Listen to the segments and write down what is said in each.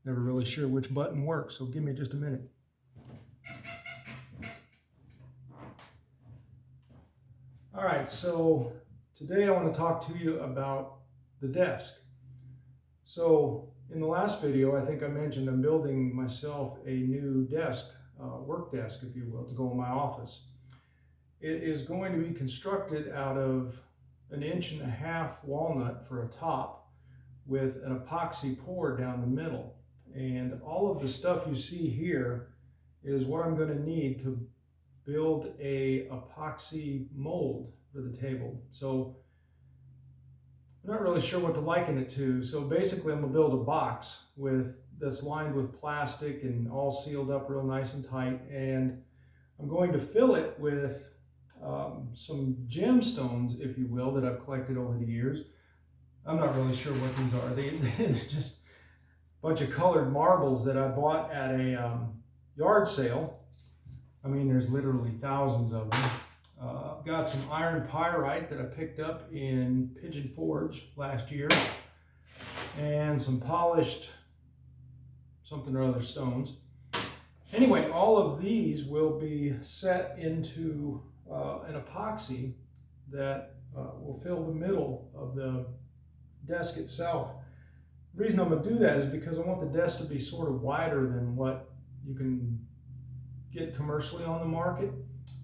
Never really sure which button works, so give me just a minute. All right, so today I want to talk to you about the desk. So in the last video, I think I mentioned I'm building myself a new desk, work desk, if you will, to go in my office. It is going to be constructed out of 1.5 inch walnut for a top with an epoxy pour down the middle. And all of the stuff you see here is what I'm going to need to build a epoxy mold for the table. So I'm not really sure what to liken it to. So basically I'm going to build a box that's lined with plastic and all sealed up real nice and tight. And I'm going to fill it with some gemstones, if you will, that I've collected over the years. I'm not really sure what these are. They're just a bunch of colored marbles that I bought at a yard sale. I mean, there's literally thousands of them. I've got some iron pyrite that I picked up in Pigeon Forge last year, and some polished something or other stones. Anyway, all of these will be set into an epoxy that will fill the middle of the desk itself. The reason I'm going to do that is because I want the desk to be sort of wider than what you can get commercially on the market.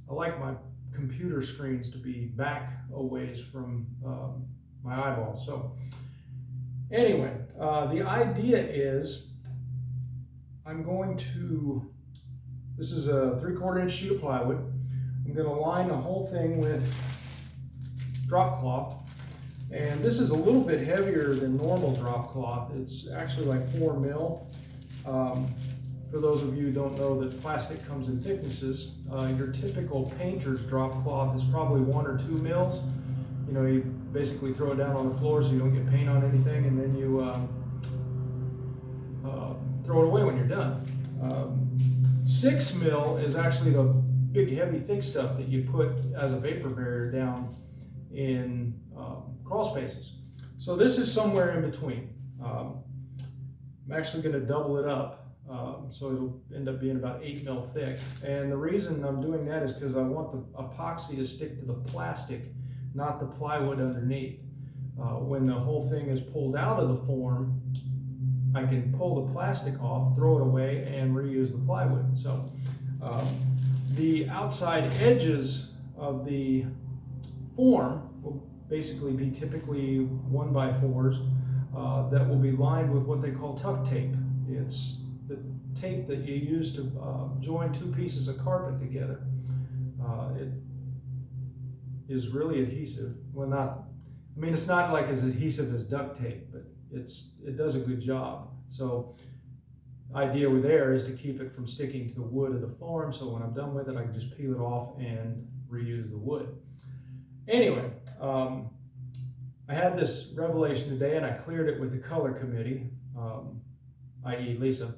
I like my computer screens to be back a ways from my eyeballs. So anyway, the idea is this is a 3/4 inch sheet of plywood. I'm going to line the whole thing with drop cloth. And this is a little bit heavier than normal drop cloth. It's actually like 4 mil. For those of you who don't know that plastic comes in thicknesses, your typical painter's drop cloth is probably 1 or 2 mils. You know, you basically throw it down on the floor so you don't get paint on anything, and then you throw it away when you're done. 6 mil is actually the big, heavy, thick stuff that you put as a vapor barrier down in crawl spaces. So this is somewhere in between. I'm actually going to double it up. So it'll end up being about 8 mil thick. And the reason I'm doing that is because I want the epoxy to stick to the plastic, not the plywood underneath. When the whole thing is pulled out of the form, I can pull the plastic off, throw it away, and reuse the plywood. So the outside edges of the form will basically be typically 1x4s that will be lined with what they call tuck tape. It's the tape that you use to join 2 pieces of carpet together. It is really adhesive. Well, it's not like as adhesive as duct tape, but it does a good job. So the idea with there is to keep it from sticking to the wood of the form, so when I'm done with it, I can just peel it off and reuse the wood. Anyway, I had this revelation today, and I cleared it with the color committee, i.e. Lisa.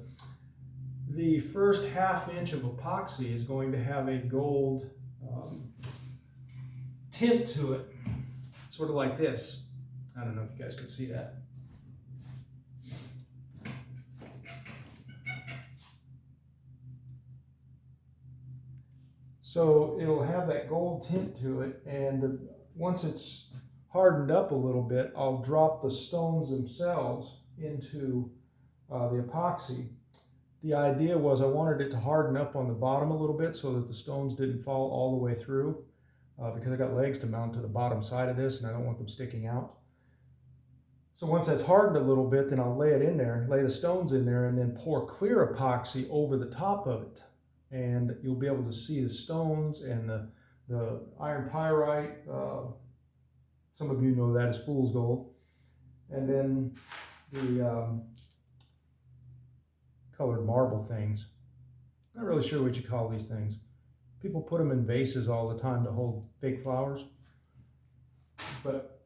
The first 1/2 inch of epoxy is going to have a gold tint to it, sort of like this. I don't know if you guys could see that. So it'll have that gold tint to it, and once it's hardened up a little bit, I'll drop the stones themselves into the epoxy. The idea was I wanted it to harden up on the bottom a little bit so that the stones didn't fall all the way through, because I got legs to mount to the bottom side of this and I don't want them sticking out. So once that's hardened a little bit, then I'll lay it in there, lay the stones in there, and then pour clear epoxy over the top of it. And you'll be able to see the stones and the iron pyrite. Some of you know that as fool's gold. And then the colored marble things. Not really sure what you call these things. People put them in vases all the time to hold fake flowers. But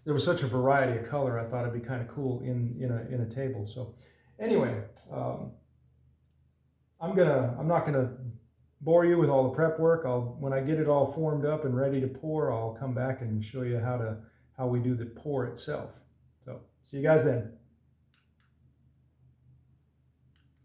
there was such a variety of color, I thought it'd be kind of cool in a table. So anyway, I'm not gonna bore you with all the prep work. When I get it all formed up and ready to pour, I'll come back and show you how we do the pour itself. So see you guys then.